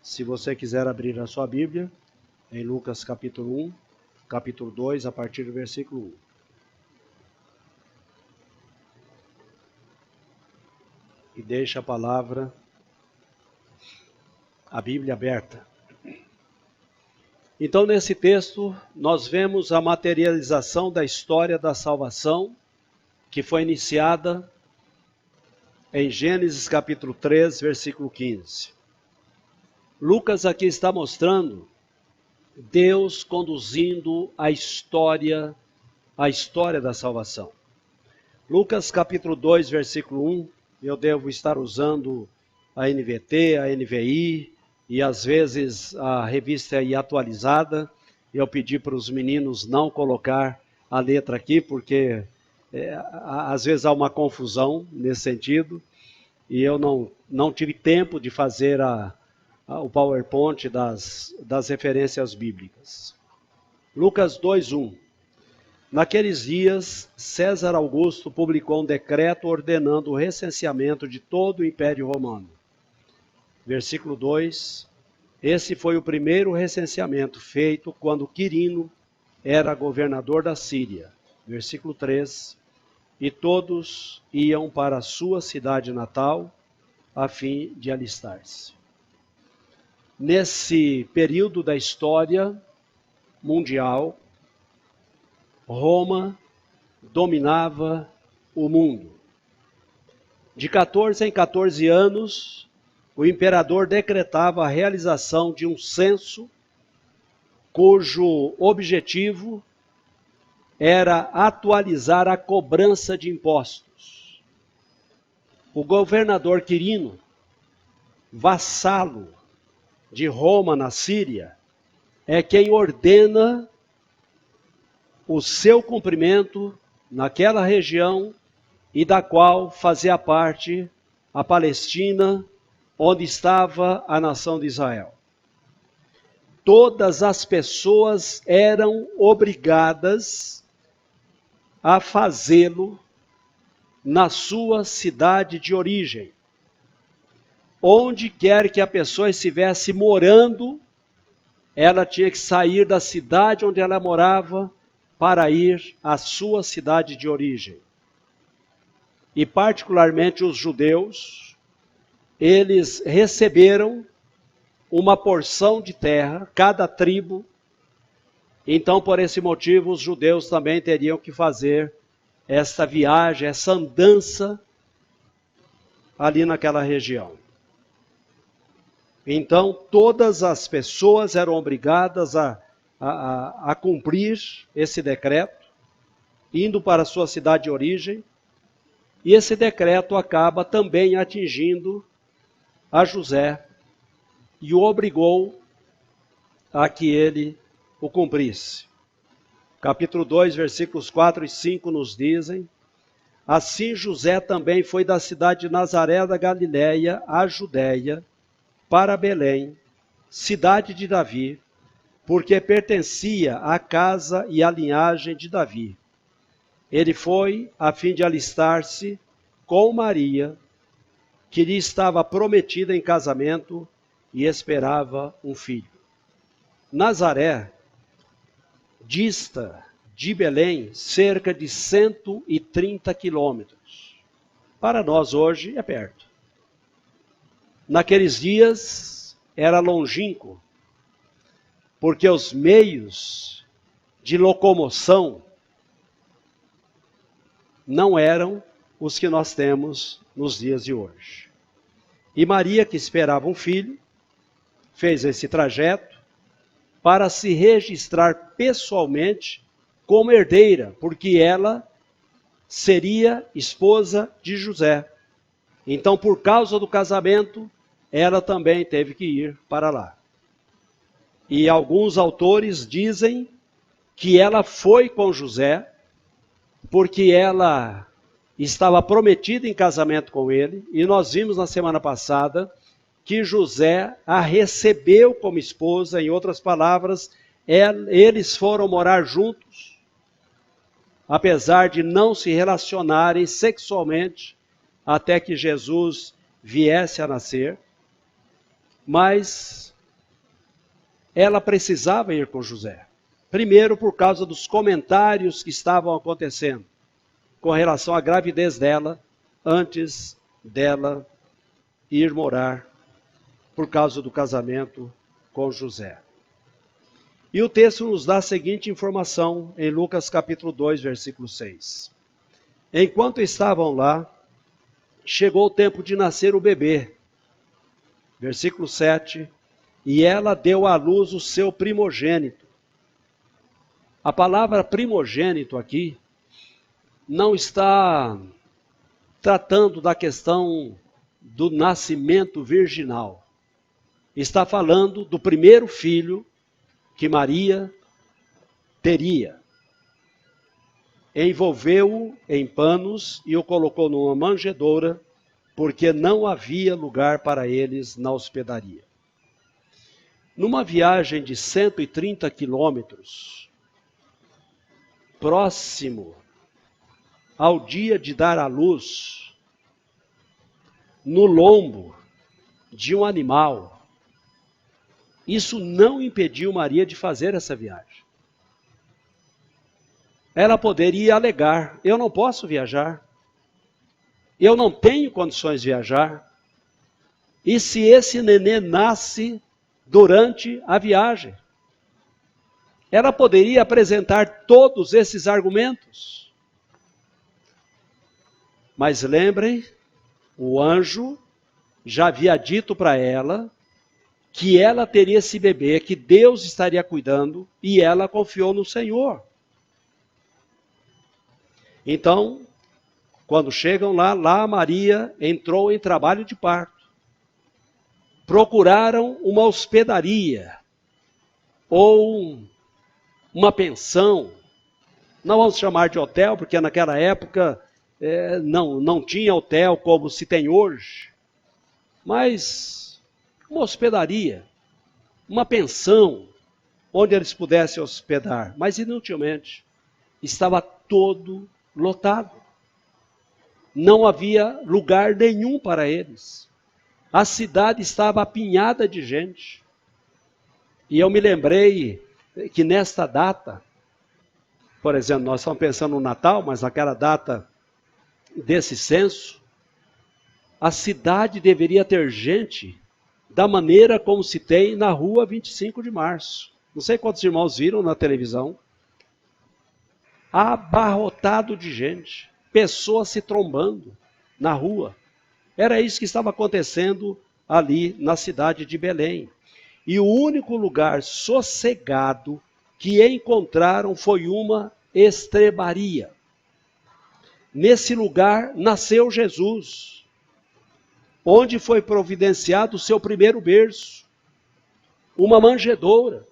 Se você quiser abrir a sua Bíblia, em Lucas capítulo 1, capítulo 2, a partir do versículo 1. E deixa a Bíblia aberta. Então, nesse texto, nós vemos a materialização da história da salvação, que foi iniciada em Gênesis capítulo 3, versículo 15. Lucas aqui está mostrando Deus conduzindo a história da salvação. Lucas capítulo 2, versículo 1, eu devo estar usando a NVT, a NVI e às vezes a revista aí atualizada. Eu pedi para os meninos não colocar a letra aqui, porque às vezes há uma confusão nesse sentido, e eu não tive tempo de fazer o PowerPoint das referências bíblicas. Lucas 2:1. Naqueles dias, César Augusto publicou um decreto ordenando o recenseamento de todo o Império Romano. Versículo 2. Esse foi o primeiro recenseamento feito quando Quirino era governador da Síria. Versículo 3. E todos iam para a sua cidade natal, a fim de alistar-se. Nesse período da história mundial, Roma dominava o mundo. De 14 em 14 anos, o imperador decretava a realização de um censo, cujo objetivo era atualizar a cobrança de impostos. O governador Quirino, vassalo de Roma na Síria, é quem ordena o seu cumprimento naquela região e da qual fazia parte a Palestina, onde estava a nação de Israel. Todas as pessoas eram obrigadas a fazê-lo na sua cidade de origem. Onde quer que a pessoa estivesse morando, ela tinha que sair da cidade onde ela morava para ir à sua cidade de origem. E particularmente os judeus, eles receberam uma porção de terra, cada tribo. Então, por esse motivo, os judeus também teriam que fazer essa viagem, essa andança ali naquela região. Então, todas as pessoas eram obrigadas a cumprir esse decreto, indo para a sua cidade de origem, e esse decreto acaba também atingindo a José e o obrigou a que ele o cumprisse. Capítulo 2, versículos 4 e 5 nos dizem: assim José também foi da cidade de Nazaré da Galileia à Judéia, para Belém, cidade de Davi, porque pertencia à casa e à linhagem de Davi. Ele foi a fim de alistar-se com Maria, que lhe estava prometida em casamento e esperava um filho. Nazaré dista de Belém cerca de 130 quilômetros. Para nós hoje é perto. Naqueles dias era longínquo, porque os meios de locomoção não eram os que nós temos nos dias de hoje. E Maria, que esperava um filho, fez esse trajeto para se registrar pessoalmente como herdeira, porque ela seria esposa de José. Então, por causa do casamento, ela também teve que ir para lá. E alguns autores dizem que ela foi com José, porque ela estava prometida em casamento com ele, e nós vimos na semana passada que José a recebeu como esposa. Em outras palavras, eles foram morar juntos, apesar de não se relacionarem sexualmente até que Jesus viesse a nascer. Mas ela precisava ir com José. Primeiro, por causa dos comentários que estavam acontecendo com relação à gravidez dela, antes dela ir morar por causa do casamento com José. E o texto nos dá a seguinte informação em Lucas capítulo 2, versículo 6. Enquanto estavam lá, chegou o tempo de nascer o bebê. Versículo 7. E ela deu à luz o seu primogênito. A palavra primogênito aqui não está tratando da questão do nascimento virginal. Está falando do primeiro filho que Maria teria. Envolveu-o em panos e o colocou numa manjedoura, porque não havia lugar para eles na hospedaria. Numa viagem de 130 quilômetros, próximo ao dia de dar à luz, no lombo de um animal, isso não impediu Maria de fazer essa viagem. Ela poderia alegar: eu não posso viajar, eu não tenho condições de viajar, e se esse nenê nasce durante a viagem? Ela poderia apresentar todos esses argumentos. Mas lembrem, o anjo já havia dito para ela que ela teria esse bebê, que Deus estaria cuidando, e ela confiou no Senhor. Então, quando chegam lá Maria entrou em trabalho de parto. Procuraram uma hospedaria, ou uma pensão. Não vamos chamar de hotel, porque naquela época não tinha hotel como se tem hoje. Mas uma hospedaria, uma pensão, onde eles pudessem hospedar. Mas inutilmente, estava todo lotado. Não havia lugar nenhum para eles. A cidade estava apinhada de gente. E eu me lembrei que nesta data, por exemplo, nós estamos pensando no Natal, mas naquela data desse censo, a cidade deveria ter gente da maneira como se tem na rua 25 de março. Não sei quantos irmãos viram na televisão. Abarrotado de gente, pessoas se trombando na rua. Era isso que estava acontecendo ali na cidade de Belém. E o único lugar sossegado que encontraram foi uma estrebaria. Nesse lugar nasceu Jesus, onde foi providenciado o seu primeiro berço, uma manjedoura.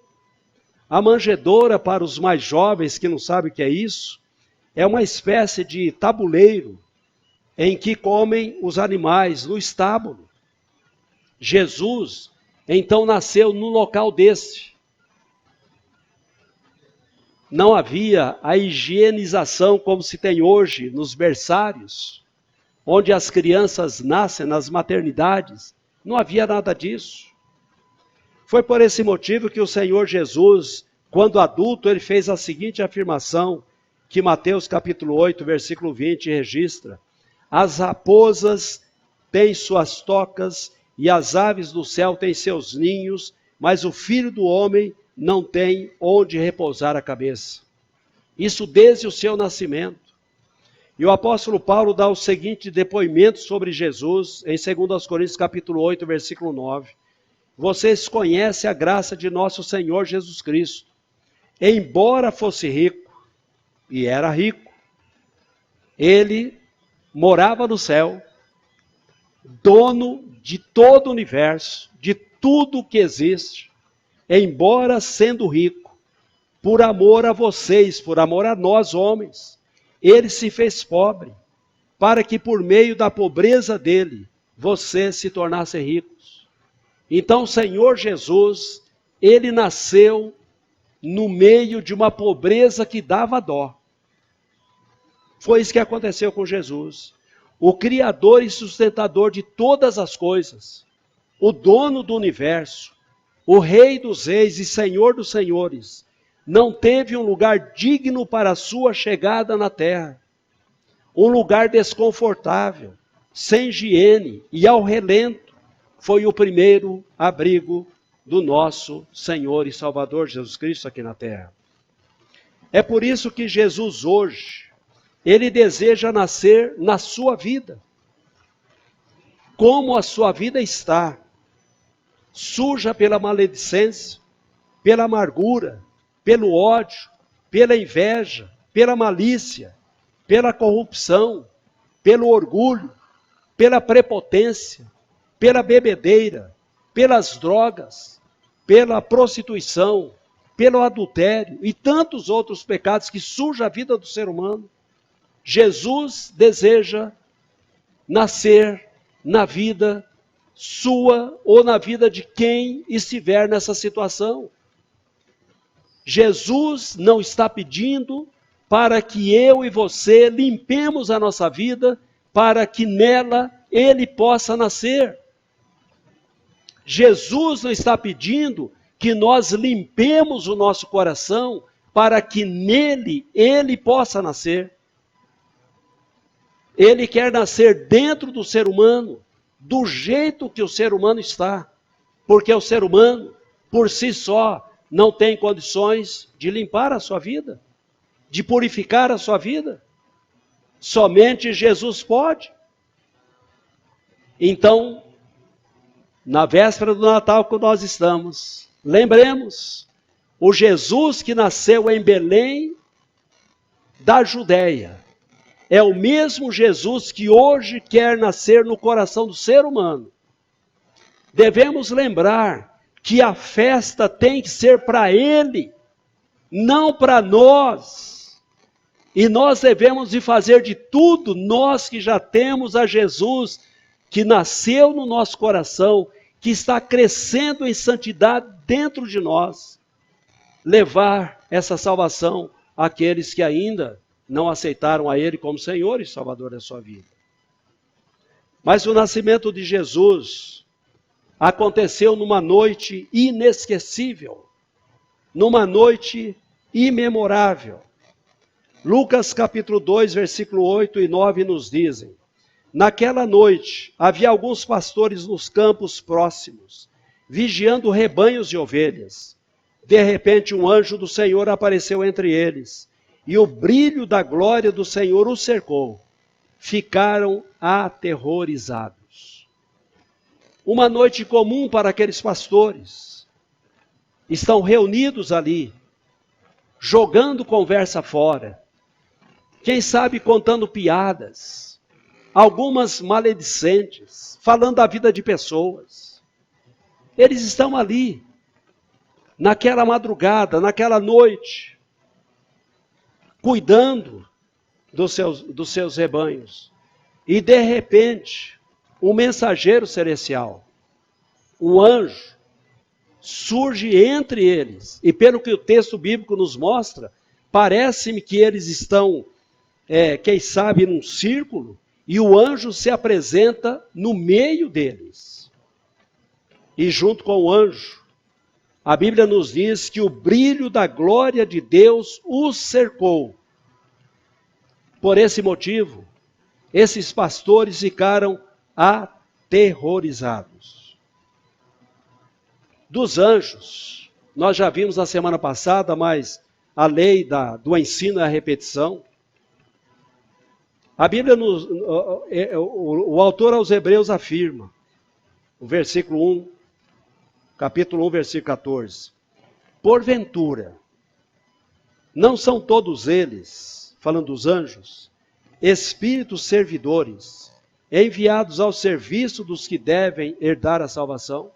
A manjedoura, para os mais jovens que não sabem o que é isso, é uma espécie de tabuleiro em que comem os animais no estábulo. Jesus, então, nasceu num local desse. Não havia a higienização como se tem hoje nos berçários, onde as crianças nascem nas maternidades. Não havia nada disso. Foi por esse motivo que o Senhor Jesus, quando adulto, ele fez a seguinte afirmação, que Mateus capítulo 8, versículo 20 registra: as raposas têm suas tocas e as aves do céu têm seus ninhos, mas o Filho do Homem não tem onde repousar a cabeça. Isso desde o seu nascimento. E o apóstolo Paulo dá o seguinte depoimento sobre Jesus, em 2 Coríntios capítulo 8, versículo 9. Vocês conhecem a graça de nosso Senhor Jesus Cristo. Embora fosse rico, e era rico, ele morava no céu, dono de todo o universo, de tudo que existe, embora sendo rico, por amor a vocês, por amor a nós homens, ele se fez pobre, para que por meio da pobreza dele, vocês se tornassem ricos. Então o Senhor Jesus, ele nasceu no meio de uma pobreza que dava dó. Foi isso que aconteceu com Jesus. O Criador e sustentador de todas as coisas, o dono do universo, o Rei dos Reis e Senhor dos Senhores, não teve um lugar digno para a sua chegada na terra. Um lugar desconfortável, sem higiene e ao relento, foi o primeiro abrigo do nosso Senhor e Salvador Jesus Cristo aqui na terra. É por isso que Jesus hoje, Ele deseja nascer na sua vida. Como a sua vida está, suja pela maledicência, pela amargura, pelo ódio, pela inveja, pela malícia, pela corrupção, pelo orgulho, pela prepotência, pela bebedeira, pelas drogas, pela prostituição, pelo adultério e tantos outros pecados que sujam a vida do ser humano. Jesus deseja nascer na vida sua ou na vida de quem estiver nessa situação. Jesus não está pedindo para que eu e você limpemos a nossa vida, para que nela Ele possa nascer. Jesus não está pedindo que nós limpemos o nosso coração, para que nele Ele possa nascer. Ele quer nascer dentro do ser humano, do jeito que o ser humano está, porque o ser humano, por si só, não tem condições de limpar a sua vida, de purificar a sua vida. Somente Jesus pode. Então, na véspera do Natal que nós estamos, lembremos, o Jesus que nasceu em Belém da Judéia, é o mesmo Jesus que hoje quer nascer no coração do ser humano. Devemos lembrar que a festa tem que ser para Ele, não para nós. E nós devemos de fazer de tudo, nós que já temos a Jesus, que nasceu no nosso coração, que está crescendo em santidade dentro de nós, levar essa salvação àqueles que ainda não aceitaram a Ele como Senhor e Salvador da sua vida. Mas o nascimento de Jesus aconteceu numa noite inesquecível, numa noite imemorável. Lucas capítulo 2, versículo 8 e 9 nos dizem: naquela noite havia alguns pastores nos campos próximos, vigiando rebanhos de ovelhas. De repente um anjo do Senhor apareceu entre eles, e o brilho da glória do Senhor os cercou. Ficaram aterrorizados. Uma noite comum para aqueles pastores. Estão reunidos ali, jogando conversa fora. Quem sabe contando piadas, algumas maledicentes, falando da vida de pessoas. Eles estão ali, naquela madrugada, naquela noite, cuidando dos seus rebanhos. E de repente, um mensageiro celestial, um anjo, surge entre eles. E pelo que o texto bíblico nos mostra, parece-me que eles estão, quem sabe, num círculo, e o anjo se apresenta no meio deles. E junto com o anjo, a Bíblia nos diz que o brilho da glória de Deus os cercou. Por esse motivo, esses pastores ficaram aterrorizados. Dos anjos, nós já vimos na semana passada, mas a lei do ensino é a repetição. A Bíblia, o autor aos Hebreus afirma, o versículo 1, capítulo 1, versículo 14. Porventura, não são todos eles, falando dos anjos, espíritos servidores, enviados ao serviço dos que devem herdar a salvação?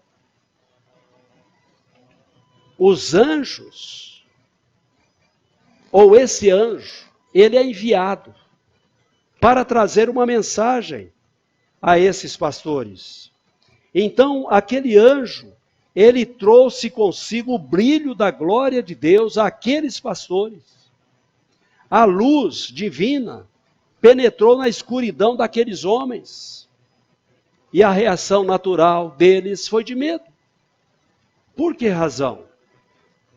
Os anjos, ou esse anjo, ele é enviado para trazer uma mensagem a esses pastores. Então, aquele anjo, ele trouxe consigo o brilho da glória de Deus àqueles pastores. A luz divina penetrou na escuridão daqueles homens. E a reação natural deles foi de medo. Por que razão?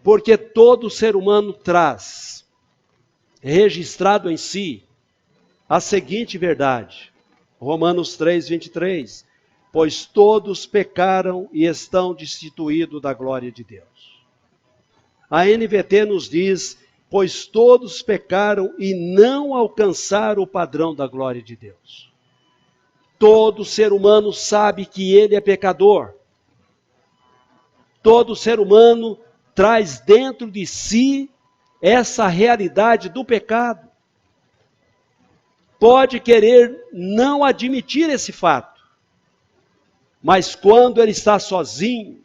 Porque todo ser humano traz registrado em si a seguinte verdade. Romanos 3, 23. Pois todos pecaram e estão destituídos da glória de Deus. A NVT nos diz, pois todos pecaram e não alcançaram o padrão da glória de Deus. Todo ser humano sabe que ele é pecador. Todo ser humano traz dentro de si essa realidade do pecado. Pode querer não admitir esse fato, mas quando ele está sozinho,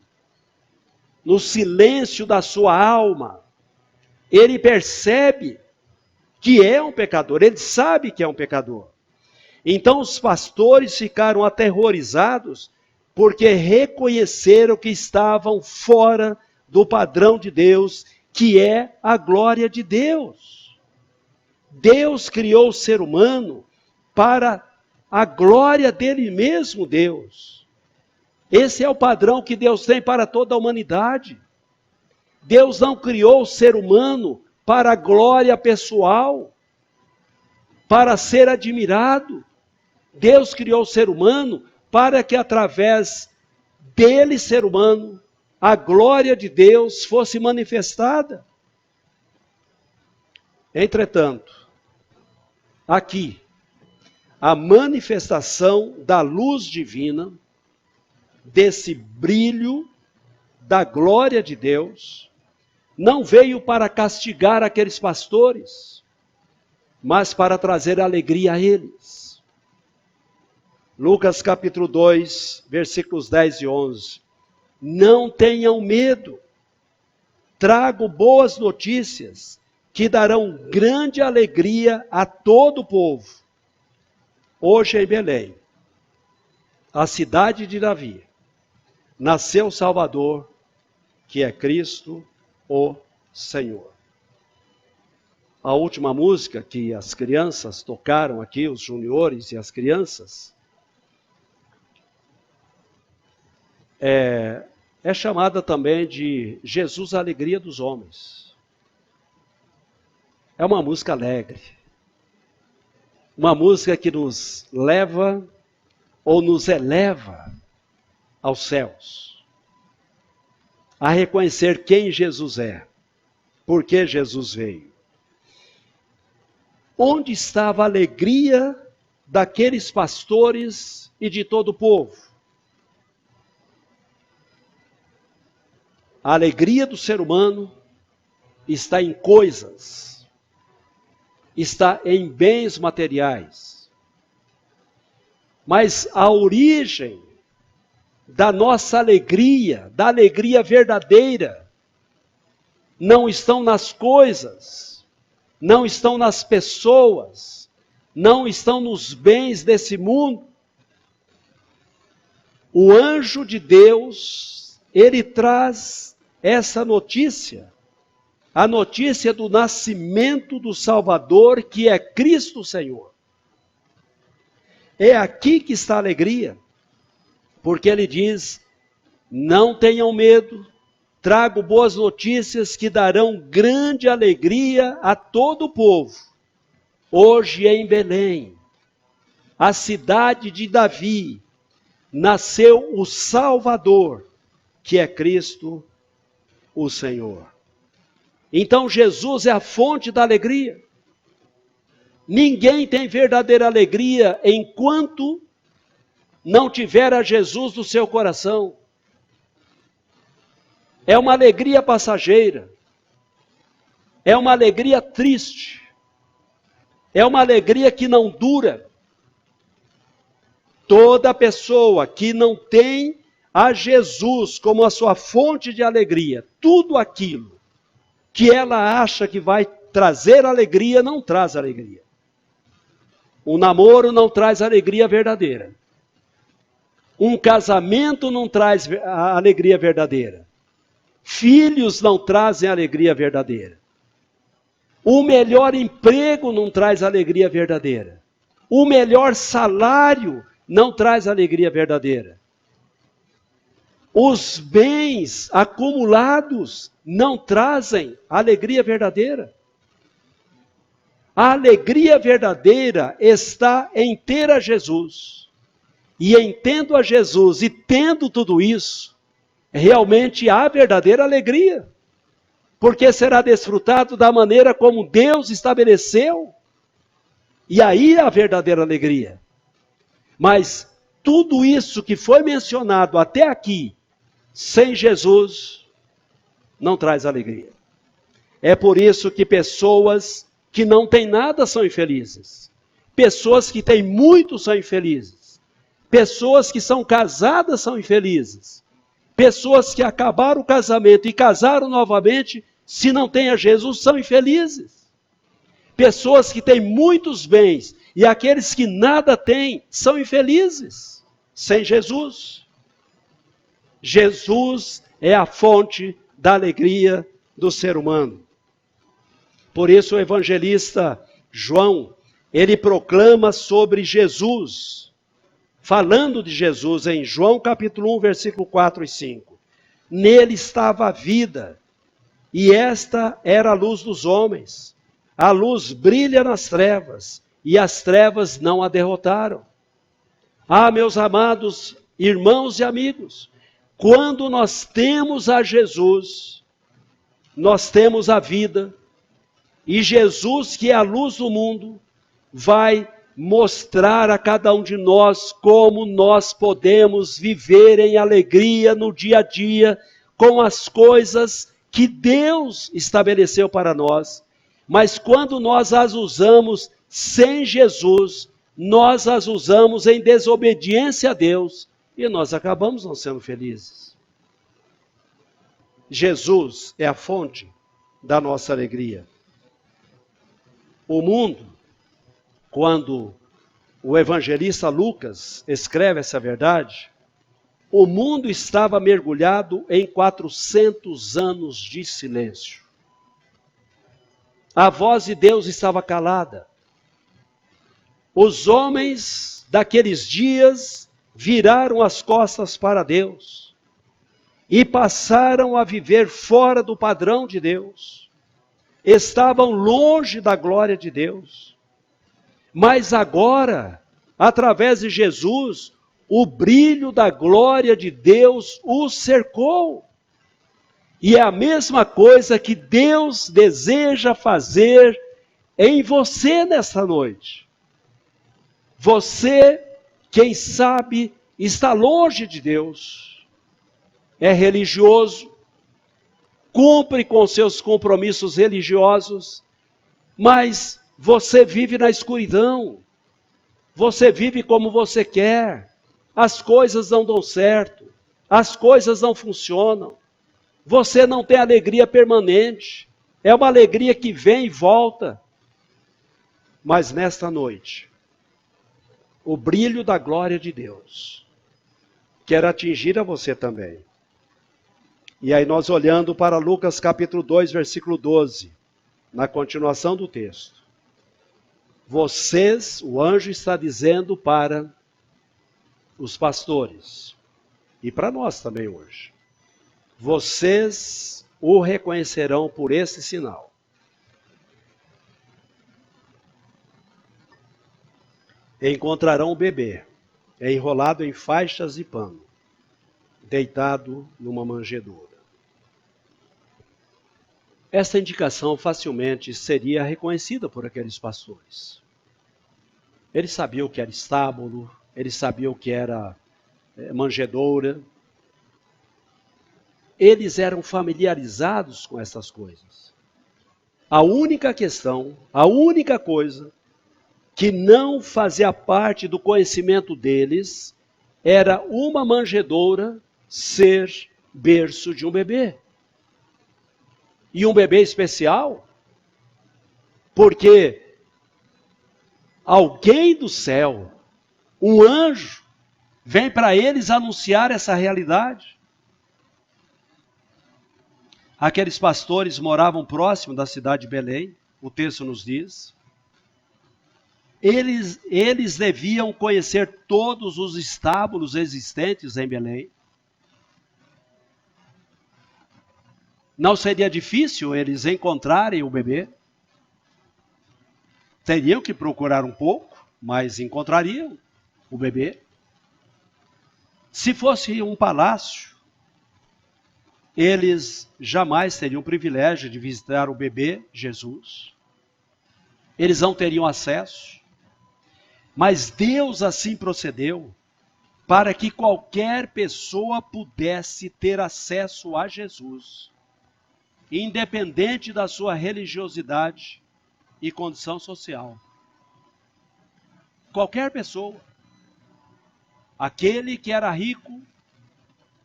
no silêncio da sua alma, ele percebe que é um pecador, ele sabe que é um pecador. Então os pastores ficaram aterrorizados porque reconheceram que estavam fora do padrão de Deus, que é a glória de Deus. Deus criou o ser humano para a glória dele mesmo, Deus. Esse é o padrão que Deus tem para toda a humanidade. Deus não criou o ser humano para a glória pessoal, para ser admirado. Deus criou o ser humano para que através dele, ser humano, a glória de Deus fosse manifestada. Entretanto, aqui, a manifestação da luz divina, desse brilho da glória de Deus, não veio para castigar aqueles pastores, mas para trazer alegria a eles. Lucas capítulo 2, versículos 10 e 11. Não tenham medo, trago boas notícias que darão grande alegria a todo o povo. Hoje em Belém, a cidade de Davi, nasceu o Salvador, que é Cristo, o Senhor. A última música que as crianças tocaram aqui, os juniores e as crianças, é chamada também de Jesus, a Alegria dos Homens. É uma música alegre. Uma música que nos leva ou nos eleva aos céus. A reconhecer quem Jesus é. Por que Jesus veio. Onde estava a alegria daqueles pastores e de todo o povo? A alegria do ser humano está em coisas, está em bens materiais. Mas a origem da nossa alegria, da alegria verdadeira, não estão nas coisas, não estão nas pessoas, não estão nos bens desse mundo. O anjo de Deus, ele traz essa notícia, a notícia do nascimento do Salvador, que é Cristo Senhor. É aqui que está a alegria, porque ele diz, não tenham medo, trago boas notícias que darão grande alegria a todo o povo. Hoje em Belém, a cidade de Davi, nasceu o Salvador, que é Cristo, o Senhor. Então Jesus é a fonte da alegria. Ninguém tem verdadeira alegria enquanto não tiver a Jesus no seu coração. É uma alegria passageira. É uma alegria triste. É uma alegria que não dura. Toda pessoa que não tem a Jesus como a sua fonte de alegria, tudo aquilo que ela acha que vai trazer alegria, não traz alegria. Um namoro não traz alegria verdadeira. Um casamento não traz a alegria verdadeira. Filhos não trazem alegria verdadeira. O melhor emprego não traz alegria verdadeira. O melhor salário não traz alegria verdadeira. Os bens acumulados não trazem alegria verdadeira. A alegria verdadeira está em ter a Jesus. E em tendo a Jesus e tendo tudo isso, realmente há verdadeira alegria. Porque será desfrutado da maneira como Deus estabeleceu. E aí há a verdadeira alegria. Mas tudo isso que foi mencionado até aqui, sem Jesus, não traz alegria. É por isso que pessoas que não têm nada são infelizes. Pessoas que têm muito são infelizes. Pessoas que são casadas são infelizes. Pessoas que acabaram o casamento e casaram novamente, se não têm a Jesus, são infelizes. Pessoas que têm muitos bens e aqueles que nada têm são infelizes sem Jesus. Jesus é a fonte da alegria do ser humano. Por isso o evangelista João, ele proclama sobre Jesus, falando de Jesus em João capítulo 1, versículo 4 e 5. Nele estava a vida, e esta era a luz dos homens. A luz brilha nas trevas, e as trevas não a derrotaram. Ah, meus amados irmãos e amigos, quando nós temos a Jesus, nós temos a vida, e Jesus, que é a luz do mundo, vai mostrar a cada um de nós como nós podemos viver em alegria no dia a dia, com as coisas que Deus estabeleceu para nós. Mas quando nós as usamos sem Jesus, nós as usamos em desobediência a Deus, e nós acabamos não sendo felizes. Jesus é a fonte da nossa alegria. O mundo, quando o evangelista Lucas escreve essa verdade, o mundo estava mergulhado em 400 anos de silêncio. A voz de Deus estava calada. Os homens daqueles dias viraram as costas para Deus e passaram a viver fora do padrão de Deus. Estavam longe da glória de Deus. Mas agora, através de Jesus, o brilho da glória de Deus os cercou. E é a mesma coisa que Deus deseja fazer em você nesta noite. Você, quem sabe, está longe de Deus, é religioso, cumpre com seus compromissos religiosos, mas você vive na escuridão, você vive como você quer, as coisas não dão certo, as coisas não funcionam, você não tem alegria permanente, é uma alegria que vem e volta. Mas nesta noite, o brilho da glória de Deus quer atingir a você também. E aí nós olhando para Lucas capítulo 2, versículo 12, na continuação do texto. Vocês, o anjo está dizendo para os pastores, e para nós também hoje, vocês o reconhecerão por esse sinal. Encontrarão o bebê, enrolado em faixas de pano, deitado numa manjedoura. Essa indicação facilmente seria reconhecida por aqueles pastores. Eles sabiam o que era estábulo, eles sabiam o que era manjedoura. Eles eram familiarizados com essas coisas. A única questão, a única coisa que não fazia parte do conhecimento deles era uma manjedoura ser berço de um bebê. E um bebê especial, porque alguém do céu, um anjo, vem para eles anunciar essa realidade. Aqueles pastores moravam próximo da cidade de Belém, o texto nos diz. Eles deviam conhecer todos os estábulos existentes em Belém. Não seria difícil eles encontrarem o bebê? Teriam que procurar um pouco, mas encontrariam o bebê. Se fosse um palácio, eles jamais teriam o privilégio de visitar o bebê Jesus. Eles não teriam acesso. Mas Deus assim procedeu para que qualquer pessoa pudesse ter acesso a Jesus, independente da sua religiosidade e condição social. Qualquer pessoa. Aquele que era rico,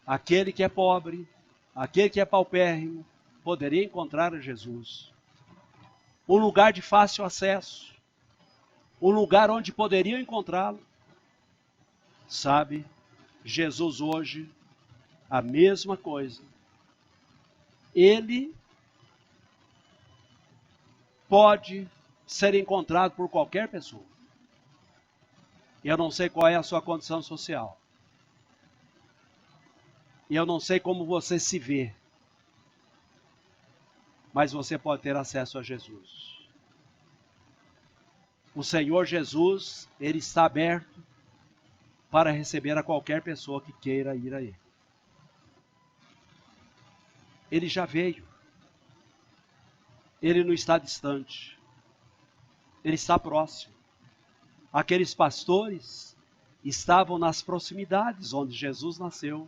aquele que é pobre, aquele que é paupérrimo, poderia encontrar a Jesus. Um lugar de fácil acesso. Um lugar onde poderiam encontrá-lo. Sabe, Jesus hoje, a mesma coisa. Ele pode ser encontrado por qualquer pessoa. Eu não sei qual é a sua condição social. E eu não sei como você se vê. Mas você pode ter acesso a Jesus. O Senhor Jesus, Ele está aberto para receber a qualquer pessoa que queira ir a Ele. Ele já veio. Ele não está distante. Ele está próximo. Aqueles pastores estavam nas proximidades onde Jesus nasceu.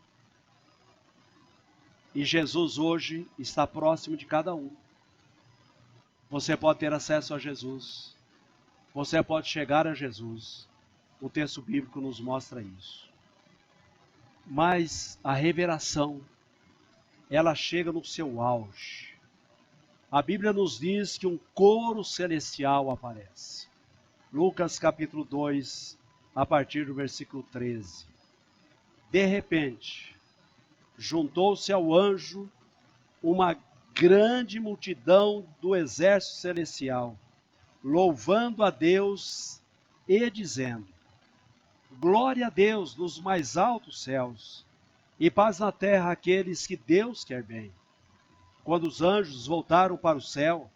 E Jesus hoje está próximo de cada um. Você pode ter acesso a Jesus. Você pode chegar a Jesus. O texto bíblico nos mostra isso. Mas a revelação, ela chega no seu auge. A Bíblia nos diz que um coro celestial aparece. Lucas capítulo 2, a partir do versículo 13. De repente, juntou-se ao anjo uma grande multidão do exército celestial, louvando a Deus e dizendo: glória a Deus nos mais altos céus, e paz na terra àqueles que Deus quer bem. Quando os anjos voltaram para o céu,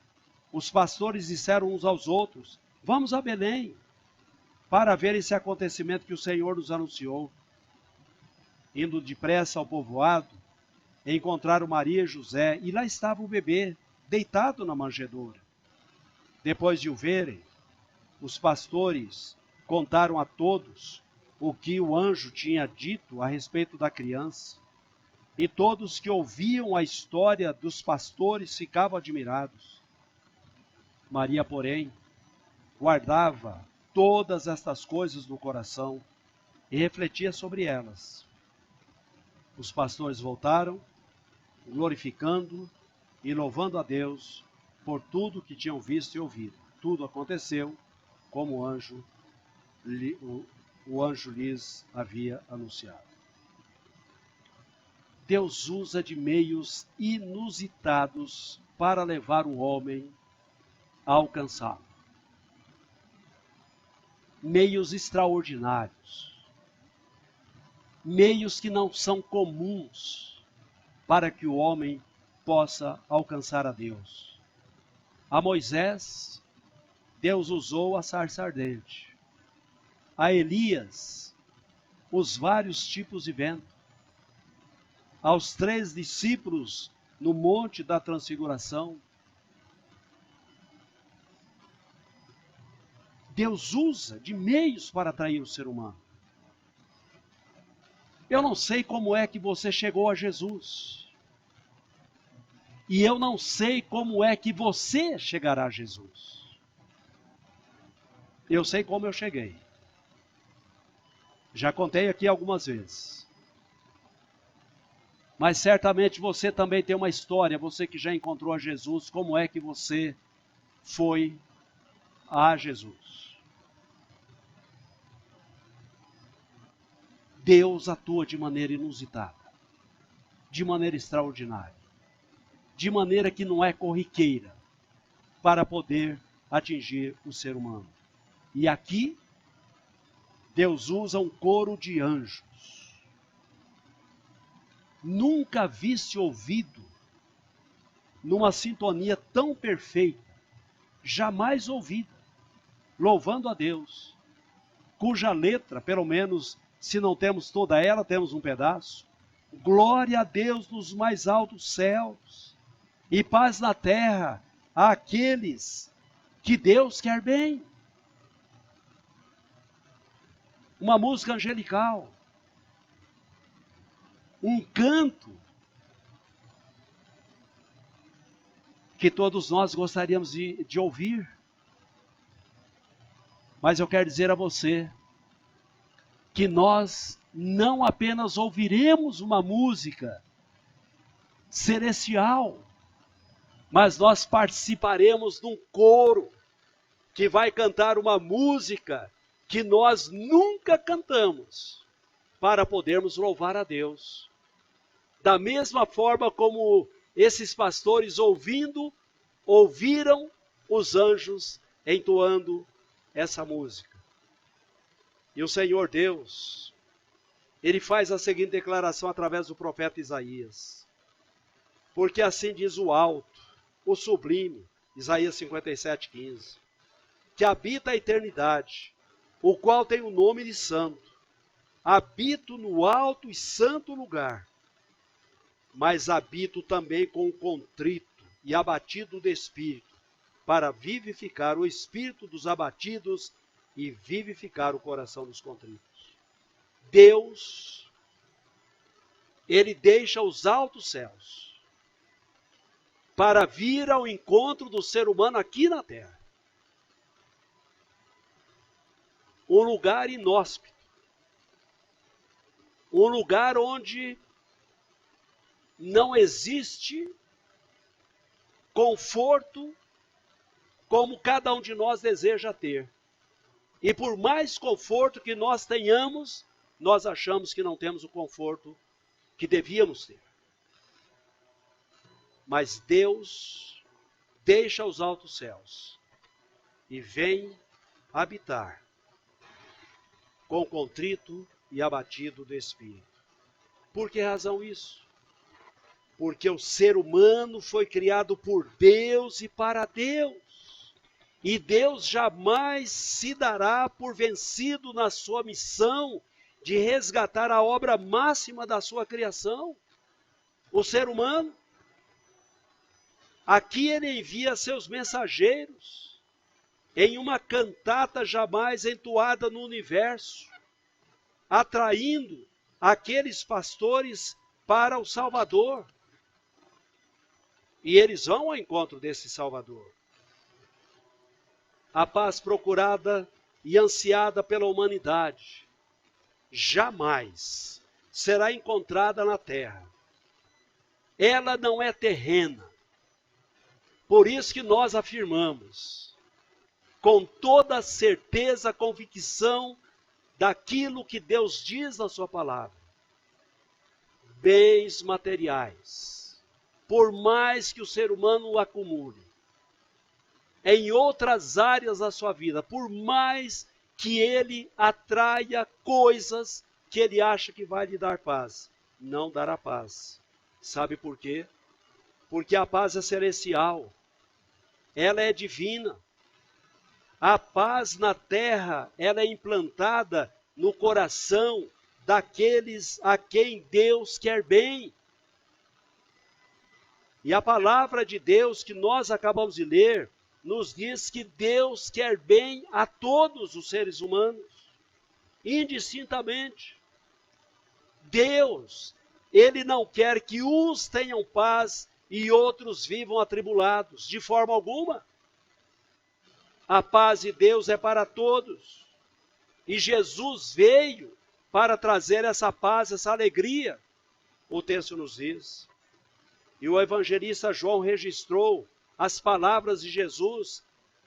os pastores disseram uns aos outros: vamos a Belém, para ver esse acontecimento que o Senhor nos anunciou. Indo depressa ao povoado, encontraram Maria e José, e lá estava o bebê, deitado na manjedoura. Depois de o verem, os pastores contaram a todos o que o anjo tinha dito a respeito da criança. E todos que ouviam a história dos pastores ficavam admirados. Maria, porém, guardava todas estas coisas no coração e refletia sobre elas. Os pastores voltaram, glorificando e louvando a Deus por tudo que tinham visto e ouvido. Tudo aconteceu como o anjo lhes havia anunciado. Deus usa de meios inusitados para levar o homem a alcançá-lo. Meios extraordinários. Meios que não são comuns para que o homem possa alcançar a Deus. A Moisés, Deus usou a sarça ardente. A Elias, os vários tipos de vento. Aos 3 discípulos no Monte da Transfiguração. Deus usa de meios para atrair o ser humano. Eu não sei como é que você chegou a Jesus. E eu não sei como é que você chegará a Jesus. Eu sei como eu cheguei. Já contei aqui algumas vezes. Mas certamente você também tem uma história, você que já encontrou a Jesus, como é que você foi a Jesus. Deus atua de maneira inusitada, de maneira extraordinária, de maneira que não é corriqueira, para poder atingir o ser humano. E aqui, Deus usa um coro de anjos. Nunca viste ouvido numa sintonia tão perfeita, jamais ouvida, louvando a Deus, cuja letra, pelo menos, se não temos toda ela, temos um pedaço. Glória a Deus nos mais altos céus, e paz na terra àqueles que Deus quer bem. Uma música angelical, um canto que todos nós gostaríamos de ouvir. Mas eu quero dizer a você que nós não apenas ouviremos uma música celestial, mas nós participaremos de um coro que vai cantar uma música que nós nunca cantamos, para podermos louvar a Deus. Da mesma forma como esses pastores ouviram os anjos entoando essa música. E o Senhor Deus, Ele faz a seguinte declaração através do profeta Isaías. Porque assim diz o alto, o sublime, Isaías 57:15, que habita a eternidade, o qual tem o nome de santo. Habito no alto e santo lugar, mas habito também com o contrito e abatido de espírito, para vivificar o espírito dos abatidos e vivificar o coração dos contritos. Deus, Ele deixa os altos céus para vir ao encontro do ser humano aqui na terra. Um lugar inóspito, um lugar onde não existe conforto como cada um de nós deseja ter. E por mais conforto que nós tenhamos, nós achamos que não temos o conforto que devíamos ter. Mas Deus deixa os altos céus e vem habitar com contrito e abatido do espírito. Por que razão isso? Porque o ser humano foi criado por Deus e para Deus. E Deus jamais se dará por vencido na sua missão de resgatar a obra máxima da sua criação, o ser humano. Aqui Ele envia seus mensageiros em uma cantata jamais entoada no universo, atraindo aqueles pastores para o Salvador. E eles vão ao encontro desse Salvador. A paz procurada e ansiada pela humanidade jamais será encontrada na terra. Ela não é terrena. Por isso que nós afirmamos, com toda certeza, convicção daquilo que Deus diz na sua palavra. Bens materiais, por mais que o ser humano o acumule, em outras áreas da sua vida, por mais que ele atraia coisas que ele acha que vai lhe dar paz, não dará paz. Sabe por quê? Porque a paz é celestial, ela é divina. A paz na terra, ela é implantada no coração daqueles a quem Deus quer bem. E a palavra de Deus que nós acabamos de ler, nos diz que Deus quer bem a todos os seres humanos, indistintamente. Deus, Ele não quer que uns tenham paz e outros vivam atribulados, de forma alguma. A paz de Deus é para todos. E Jesus veio para trazer essa paz, essa alegria, o texto nos diz. E o evangelista João registrou as palavras de Jesus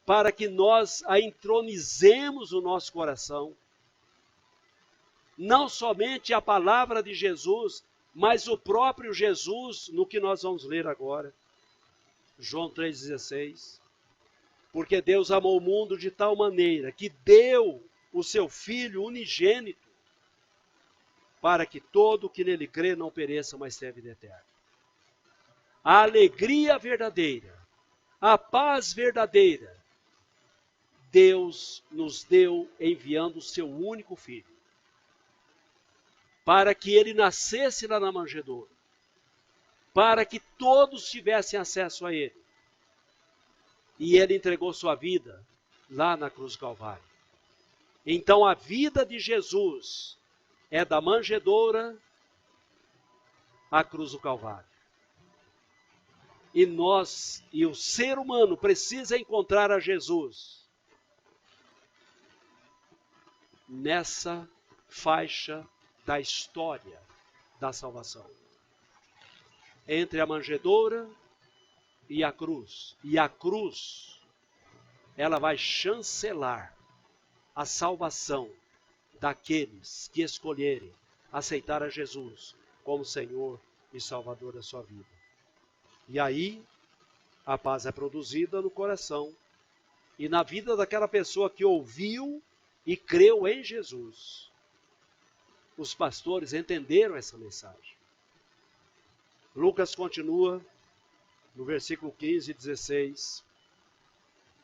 para que nós a entronizemos no nosso coração. Não somente a palavra de Jesus, mas o próprio Jesus, no que nós vamos ler agora. João 3,16. Porque Deus amou o mundo de tal maneira que deu o seu Filho unigênito, para que todo o que nele crê não pereça, mas tenha vida eterna. a alegria verdadeira, a paz verdadeira, Deus nos deu enviando o seu único filho, para que ele nascesse lá na manjedoura, para que todos tivessem acesso a ele. E ele entregou sua vida lá na cruz do Calvário. Então a vida de Jesus é da manjedoura à cruz do Calvário. E o ser humano precisa encontrar a Jesus nessa faixa da história da salvação. Entre a manjedoura e a cruz. E a cruz, ela vai chancelar a salvação daqueles que escolherem aceitar a Jesus como Senhor e Salvador da sua vida. E aí, a paz é produzida no coração e na vida daquela pessoa que ouviu e creu em Jesus. Os pastores entenderam essa mensagem. Lucas continua no versículo 15 e 16.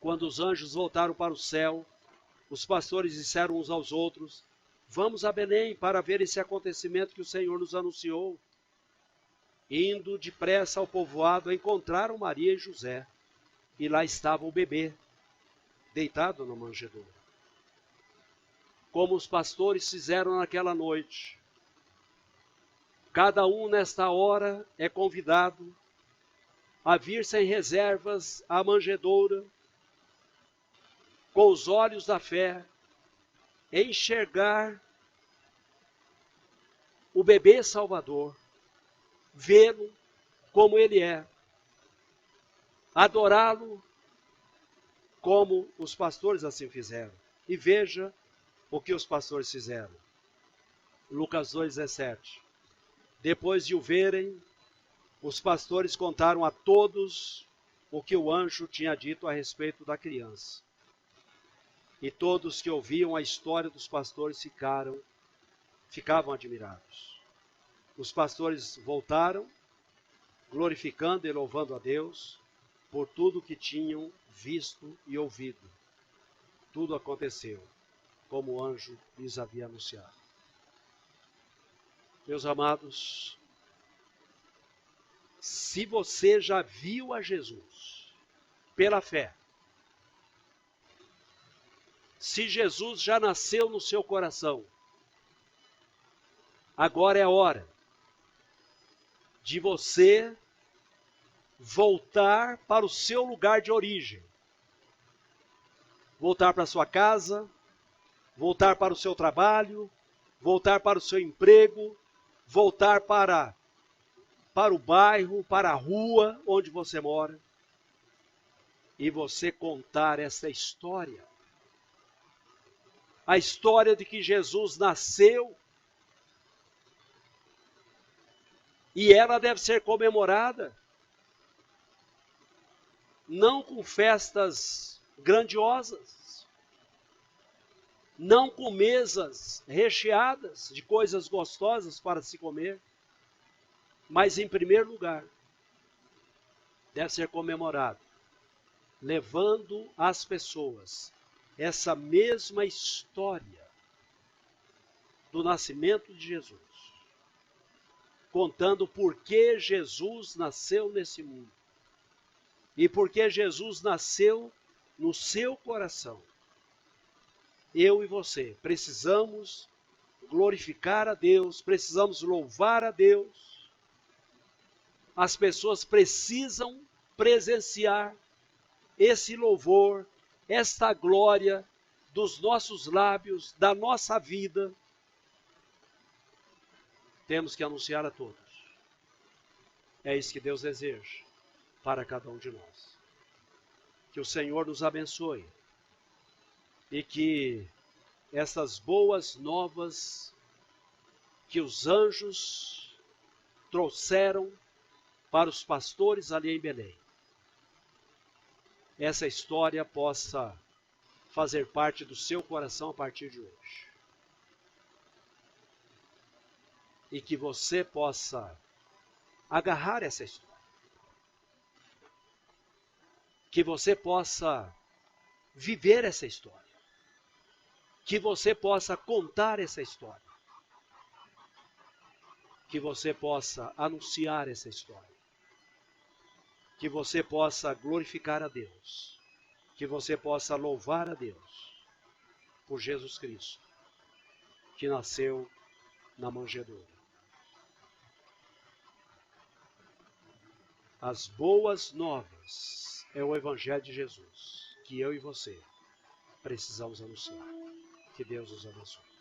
Quando os anjos voltaram para o céu, os pastores disseram uns aos outros: vamos a Belém para ver esse acontecimento que o Senhor nos anunciou. Indo depressa ao povoado, encontraram Maria e José, e lá estava o bebê, deitado na manjedoura. Como os pastores fizeram naquela noite, cada um nesta hora é convidado a vir sem reservas à manjedoura, com os olhos da fé, enxergar o bebê Salvador, vê-lo como ele é, adorá-lo como os pastores assim fizeram. E veja o que os pastores fizeram. Lucas 2,17. Depois de o verem, os pastores contaram a todos o que o anjo tinha dito a respeito da criança. E todos que ouviam a história dos pastores ficavam admirados. Os pastores voltaram, glorificando e louvando a Deus por tudo que tinham visto e ouvido. Tudo aconteceu como o anjo lhes havia anunciado. Meus amados, se você já viu a Jesus pela fé, se Jesus já nasceu no seu coração, agora é a hora de você voltar para o seu lugar de origem. Voltar para a sua casa, voltar para o seu trabalho, voltar para o seu emprego, voltar para o bairro, para a rua onde você mora, e você contar essa história. A história de que Jesus nasceu, e ela deve ser comemorada, não com festas grandiosas, não com mesas recheadas de coisas gostosas para se comer, mas em primeiro lugar, deve ser comemorado, levando às pessoas essa mesma história do nascimento de Jesus, contando por que Jesus nasceu nesse mundo e por que Jesus nasceu no seu coração. Eu e você precisamos glorificar a Deus, precisamos louvar a Deus. As pessoas precisam presenciar esse louvor, esta glória dos nossos lábios, da nossa vida. Temos que anunciar a todos. É isso que Deus deseja para cada um de nós. Que o Senhor nos abençoe e que essas boas novas que os anjos trouxeram para os pastores ali em Belém, essa história possa fazer parte do seu coração a partir de hoje. E que você possa agarrar essa história que você possa viver essa história, que você possa contar essa história, que você possa anunciar essa história, que você possa glorificar a Deus, que você possa louvar a Deus por Jesus Cristo, que nasceu na manjedoura. As boas novas é o Evangelho de Jesus, que eu e você precisamos anunciar. Que Deus os abençoe.